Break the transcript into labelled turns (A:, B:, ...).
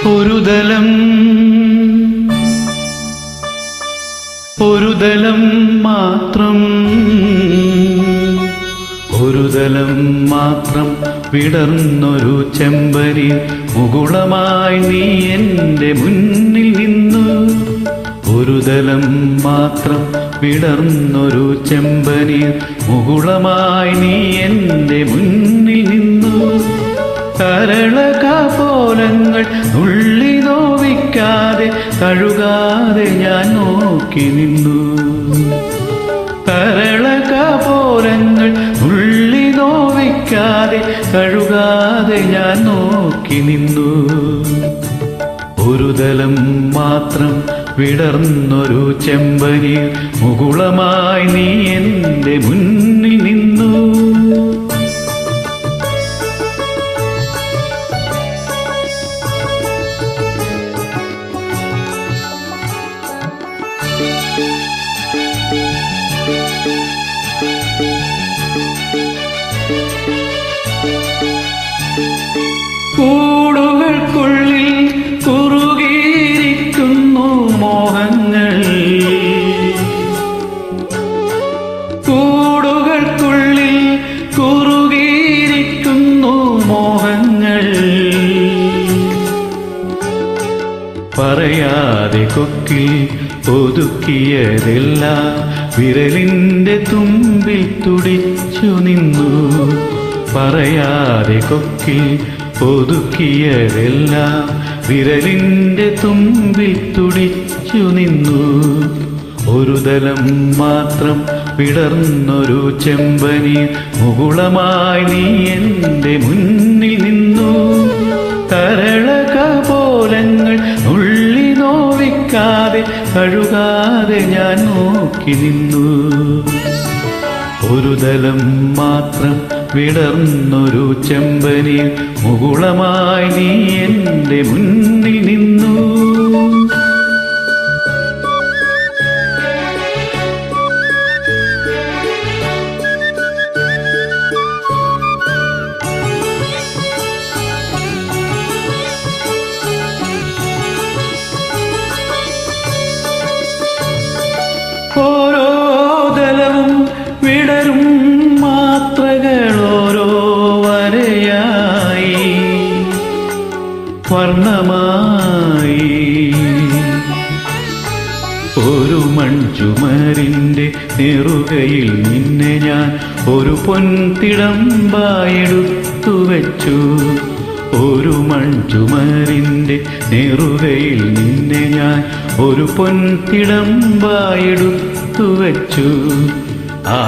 A: ഒരു ദലം മാത്രം വിടർന്നൊരു ചെമ്പരി മുകുളമായി നീ എൻ്റെ മുന്നിൽ നിന്നു. ഒരു ദലം മാത്രം വിടർന്നൊരു ചെമ്പരി മുകുളമായി നീ എൻ്റെ മുന്നിൽ നിന്നു. കരളകപോലങ്ങൾ നുള്ളി നോവിക്കാതെ കഴുകാതെ ഞാൻ നോക്കി നിന്നു. കരളകപോലങ്ങൾ നുള്ളി നോവിക്കാതെ കഴുകാതെ ഞാൻ നോക്കി നിന്നു. ഒരു ദലം മാത്രം വിടർന്നൊരു ചെമ്പരി മുകുളമായി നീ എൻ്റെ മുന്നിൽ നിന്നു. കൂടുകൾക്കുള്ളിൽ കുറുകിയിരിക്കുന്നു മോഹങ്ങൾ. കൂടുകൾക്കുള്ളിൽ കുറുകിയിരിക്കുന്നു മോഹങ്ങൾ. പറയാതെ കൊക്കിൽ ഒതുക്കിയതെല്ലാം വിരലിൻ്റെ തുമ്പിൽ തുടിച്ചു നിന്നു. പറയാതെ കൊക്കിൽ ഒതുക്കിയതെല്ലാം വിരലിൻ്റെ തുമ്പിൽ തുടിച്ചു നിന്നു. ഒരു ദലം മാത്രം വിടർന്നൊരു ചെമ്പനി മുകുളമായി നീ എൻ്റെ മുന്നിൽ നിന്നു. കരളകപോലങ്ങൾ നുള്ളി നോവിക്കാതെ കഴുകാതെ ഞാൻ നോക്കി നിന്നു. ഒരു ദലം മാത്രം വിടർന്നൊരു ചെമ്പനി മുകുളമായി നീ എൻ്റെ മുന്നിൽ നിന്നു. ഓരോ ദലവും വിടരും മാത്രകളോരോ വരയായി വർണ്ണമായി. ഒരു മൺചുമരിൻ്റെ നെറുകയിൽ നിന്നെ ഞാൻ ഒരു പൊൻതിടമ്പായെടുത്തു വെച്ചു. ഒരു മൺചുമരിൻ്റെ നെറുകയിൽ നിന്നെ ഞാൻ ഒരു പൊൻതിടമ്പായെടുത്തു വെച്ചു. ആ